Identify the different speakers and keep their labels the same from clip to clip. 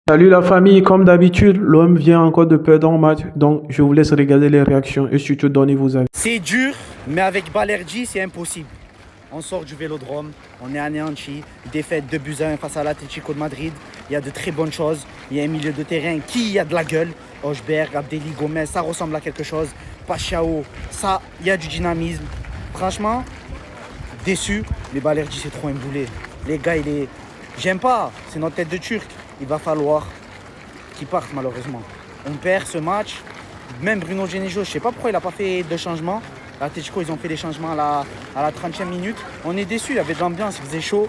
Speaker 1: Salut la famille, comme d'habitude, l'OM vient encore de perdre en match, donc je vous laisse regarder les réactions et surtout donner vos avis.
Speaker 2: C'est dur, mais avec Balerdi, c'est impossible. On sort du Vélodrome, on est anéanti. Défaite 2-1 face à l'Atlético de Madrid. Il y a de très bonnes choses. Il y a un milieu de terrain qui a de la gueule. Hochberg, Abdelli, Gomez, ça ressemble à quelque chose. Pachao, ça, il y a du dynamisme. Franchement, déçu, mais Balerdi, c'est trop un boulet. Les gars, j'aime pas, c'est notre tête de Turc. Il va falloir qu'il parte malheureusement. On perd ce match. Même Bruno Genesio, je sais pas pourquoi il n'a pas fait de changement. L'Atlético, ils ont fait des changements à la 30e minute. On est déçus, il y avait de l'ambiance, il faisait chaud.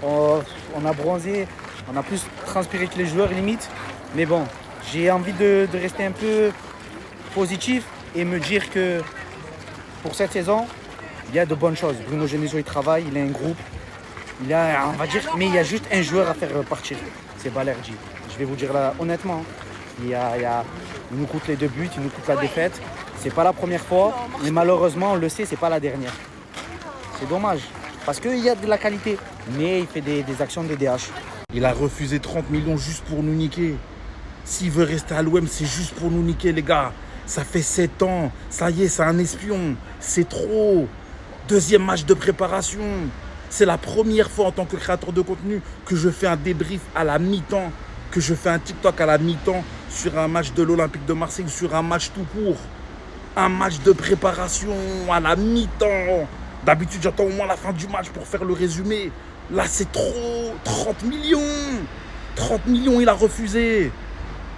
Speaker 2: On a bronzé, on a plus transpiré que les joueurs limite. Mais bon, j'ai envie de rester un peu positif et me dire que pour cette saison, il y a de bonnes choses. Bruno Genesio, il travaille, il a un groupe. On va dire, mais il y a juste un joueur à faire partir. C'est Balerdi. Je vais vous dire là, honnêtement, il nous coûte les 2 buts, il nous coûte la défaite. C'est pas la première fois, mais malheureusement, on le sait, c'est pas la dernière. C'est dommage, parce qu'il y a de la qualité, mais il fait des actions de DH.
Speaker 3: Il a refusé 30 millions juste pour nous niquer. S'il veut rester à l'OM, c'est juste pour nous niquer, les gars. Ça fait 7 ans. Ça y est, c'est un espion. C'est trop. Deuxième match de préparation. C'est la première fois en tant que créateur de contenu que je fais un débrief à la mi-temps, que je fais un TikTok à la mi-temps sur un match de l'Olympique de Marseille, sur un match tout court. Un match de préparation à la mi-temps. D'habitude, j'attends au moins la fin du match pour faire le résumé. Là, c'est trop. 30 millions. 30 millions, il a refusé.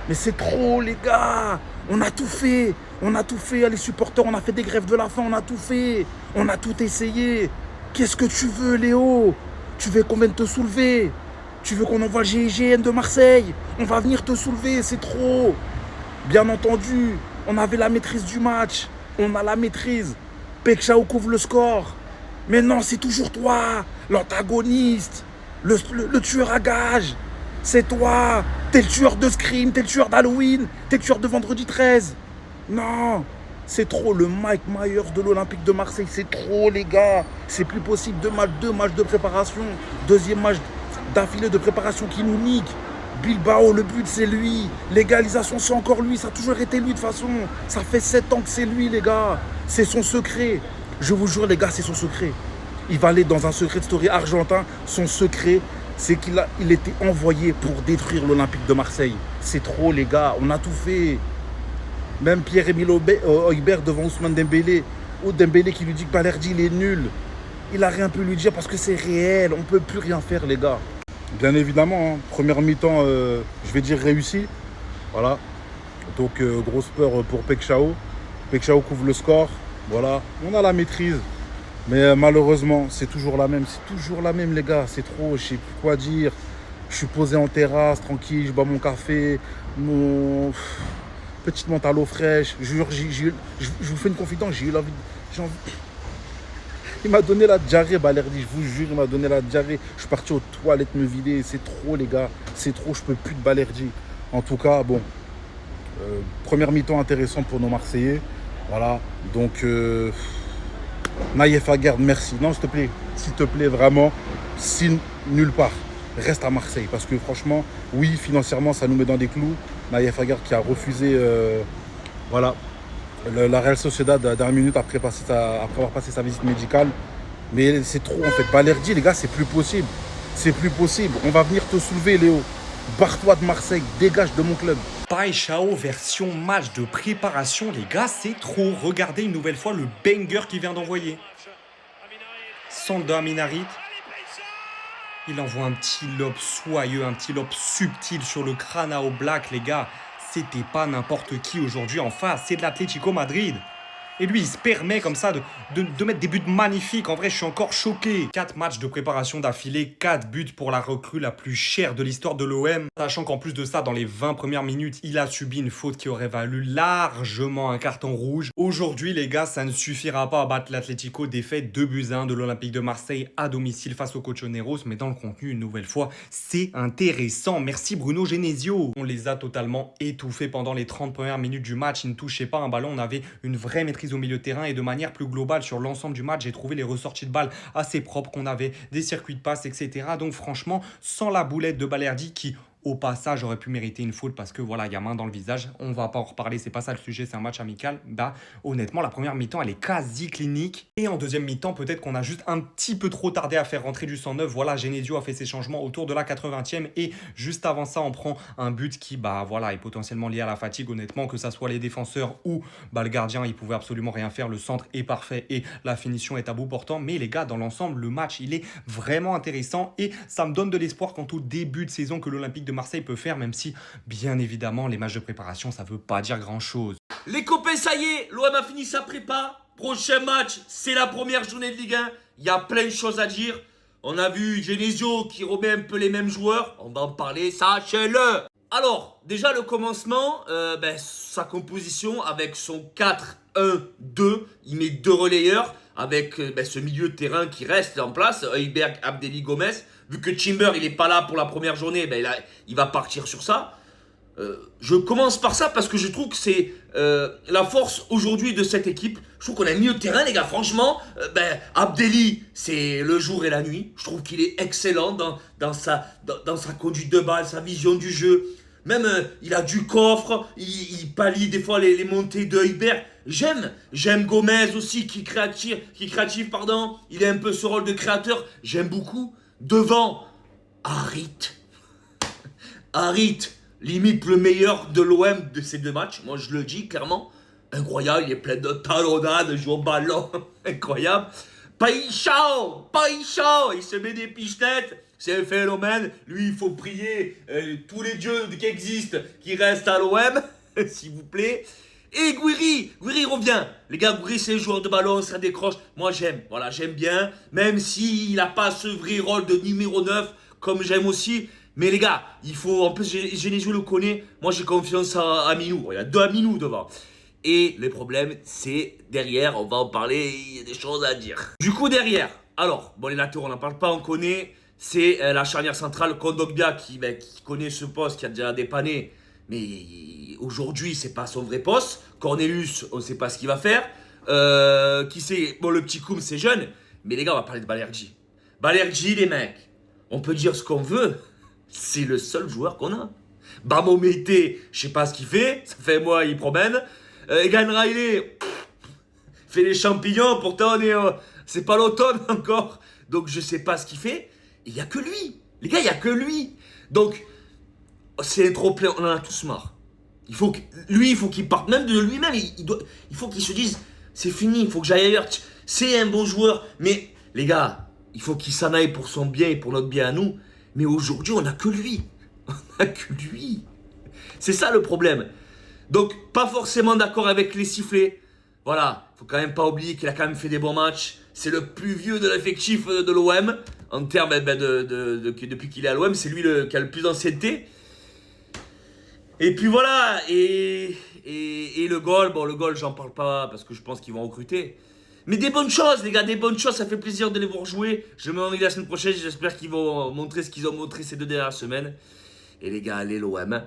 Speaker 3: Mais c'est trop, les gars. On a tout fait. On a tout fait, les supporters. On a fait des grèves de la faim. On a tout fait. On a tout essayé. Qu'est-ce que tu veux, Léo? Tu veux qu'on vienne te soulever? Tu veux qu'on envoie le GIGN de Marseille? On va venir te soulever, c'est trop. Bien entendu, on avait la maîtrise du match. On a la maîtrise. Pekchao couvre le score. Mais non, c'est toujours toi, l'antagoniste, le tueur à gages. C'est toi. T'es le tueur de Scream, t'es le tueur d'Halloween, t'es le tueur de Vendredi 13. Non, c'est trop. Le Mike Myers de l'Olympique de Marseille, c'est trop, les gars. C'est plus possible. Deux matchs de préparation. Deuxième match d'affilée de préparation qui nous nique. Bilbao, le but, c'est lui. L'égalisation, c'est encore lui. Ça a toujours été lui, de toute façon. Ça fait 7 ans que c'est lui, les gars. C'est son secret. Je vous jure, les gars, c'est son secret. Il va aller dans un secret de story argentin. Son secret, c'est il était envoyé pour détruire l'Olympique de Marseille. C'est trop, les gars. On a tout fait. Même Pierre-Emile Højbjerg devant Ousmane Dembélé. Ou Dembélé qui lui dit que Balerdi, il est nul. Il a rien pu lui dire parce que c'est réel. On ne peut plus rien faire, les gars. Bien évidemment, hein. Première mi-temps, je vais dire réussi. Voilà. Donc, grosse peur pour Pekchao. Pekchao couvre le score. Voilà. On a la maîtrise. Mais malheureusement, c'est toujours la même. C'est toujours la même, les gars. C'est trop. Je sais plus quoi dire. Je suis posé en terrasse, tranquille. Je bois mon café. Mon petite menthe à l'eau fraîche. Je vous fais une confidence. J'ai envie. Il m'a donné la diarrhée, Balerdi, je vous jure, il m'a donné la diarrhée. Je suis parti aux toilettes me vider. C'est trop, les gars. C'est trop, je peux plus de Balerdi. En tout cas, bon. Première mi-temps intéressante pour nos Marseillais. Voilà. Donc, Naïef Aguerd, merci. Non, s'il te plaît, vraiment, signe nulle part. Reste à Marseille. Parce que franchement, oui, financièrement, ça nous met dans des clous. Naïef Aguerd qui a refusé, voilà. La Real Sociedad, dernière minute après avoir passé sa visite médicale. Mais c'est trop en fait. Balerdi, les gars, c'est plus possible. C'est plus possible. On va venir te soulever, Léo. Barre-toi de Marseille. Dégage de mon club.
Speaker 4: Pachao version match de préparation, les gars, c'est trop. Regardez une nouvelle fois le banger qu'il vient d'envoyer. Sando Aminarit. Il envoie un petit lob soyeux, un petit lob subtil sur le crâne à Oblak, les gars. C'était pas n'importe qui aujourd'hui en face, c'est de l'Atlético Madrid. Et lui, il se permet comme ça de mettre des buts magnifiques. En vrai, je suis encore choqué. 4 matchs de préparation d'affilée, 4 buts pour la recrue la plus chère de l'histoire de l'OM. Sachant qu'en plus de ça, dans les 20 premières minutes, il a subi une faute qui aurait valu largement un carton rouge. Aujourd'hui, les gars, ça ne suffira pas à battre l'Atlético. Défaite 2-1 de l'Olympique de Marseille à domicile face au Colchoneros. Mais dans le contenu, une nouvelle fois, c'est intéressant. Merci Bruno Genesio. On les a totalement étouffés pendant les 30 premières minutes du match. Ils ne touchaient pas un ballon. On avait une vraie maîtrise au milieu de terrain et de manière plus globale sur l'ensemble du match, j'ai trouvé les ressorties de balles assez propres, qu'on avait des circuits de passe, etc. Donc franchement, sans la boulette de Balerdi qui, au passage aurait pu mériter une faute parce que voilà, il y a main dans le visage. On va pas en reparler, c'est pas ça le sujet, c'est un match amical. Bah, honnêtement, la première mi-temps, elle est quasi clinique. Et en deuxième mi-temps, peut-être qu'on a juste un petit peu trop tardé à faire rentrer du 109. Voilà, Genesio a fait ses changements autour de la 80e et juste avant ça, on prend un but qui, bah voilà, est potentiellement lié à la fatigue, honnêtement, que ça soit les défenseurs ou bah, le gardien, il pouvait absolument rien faire. Le centre est parfait et la finition est à bout portant. Mais les gars, dans l'ensemble, le match, il est vraiment intéressant et ça me donne de l'espoir quant au début de saison que l'Olympique de Marseille peut faire, même si, bien évidemment, les matchs de préparation, ça veut pas dire grand-chose.
Speaker 5: Les copains, ça y est, l'OM a fini sa prépa. Prochain match, c'est la première journée de Ligue 1. Il y a plein de choses à dire. On a vu Genesio qui remet un peu les mêmes joueurs. On va en parler, sachez-le. Alors, déjà le commencement, sa composition avec son 4-1-2. Il met 2 relayeurs avec ce milieu de terrain qui reste en place. Højbjerg, Abdelli, Gomez. Vu que Timber, il n'est pas là pour la première journée, il va partir sur ça. Je commence par ça parce que je trouve que c'est la force aujourd'hui de cette équipe. Je trouve qu'on a un milieu de terrain, les gars. Franchement, Abdelli, c'est le jour et la nuit. Je trouve qu'il est excellent dans sa conduite de balle, sa vision du jeu. Même, il a du coffre, il pallie des fois les montées de Højbjerg. J'aime Gomez aussi, qui est créatif, pardon. Il a un peu ce rôle de créateur. J'aime beaucoup. Devant, Harit, limite le meilleur de l'OM de ces 2 matchs. Moi, je le dis clairement. Incroyable, il est plein de talonnades, joue au ballon. Incroyable. Paixão, il se met des pichenettes. C'est un phénomène. Lui, il faut prier tous les dieux qui existent qui restent à l'OM, s'il vous plaît. Et Gouiri revient. Les gars, Gouiri, c'est un joueur de ballon, ça décroche. Moi, j'aime bien. Même s'il n'a pas ce vrai rôle de numéro 9, comme j'aime aussi. Mais les gars, il faut... En plus, Genesio le connaît. Moi, j'ai confiance à Minou. Il y a 2 Minou devant. Et le problème, c'est derrière. On va en parler. Il y a des choses à dire. Du coup, derrière. Alors, les latéraux, on n'en parle pas, on connaît. C'est la charnière centrale, Kondogbia, qui connaît ce poste, qui a déjà dépanné. Mais aujourd'hui, c'est pas son vrai poste. Cornelius, on sait pas ce qu'il va faire. Qui c'est? Le petit Koum, c'est jeune. Mais les gars, on va parler de Balerji. Balerji, les mecs, on peut dire ce qu'on veut. C'est le seul joueur qu'on a. Bamo Mété, je sais pas ce qu'il fait. Ça fait un mois, il promène. Egan Riley, fait les champignons. Pourtant, c'est pas l'automne encore. Donc, je sais pas ce qu'il fait. Il n'y a que lui. Les gars, il n'y a que lui. Donc, c'est un trop plein. On en a tous marre. Il faut qu'il parte. Même de lui-même, il faut qu'il se dise, c'est fini, il faut que j'aille ailleurs. C'est un bon joueur. Mais, les gars, il faut qu'il s'en aille pour son bien et pour notre bien à nous. Mais aujourd'hui, on n'a que lui. On n'a que lui. C'est ça le problème. Donc, pas forcément d'accord avec les sifflets. Voilà, faut quand même pas oublier qu'il a quand même fait des bons matchs. C'est le plus vieux de l'effectif de l'OM. En termes, depuis qu'il est à l'OM, c'est lui qui a le plus d'ancienneté. Et puis voilà, et le goal, le goal, j'en parle pas parce que je pense qu'ils vont recruter. Mais des bonnes choses, les gars, des bonnes choses, ça fait plaisir de les voir jouer. Je me réunis la semaine prochaine, j'espère qu'ils vont montrer ce qu'ils ont montré ces 2 dernières semaines. Et les gars, allez l'OM.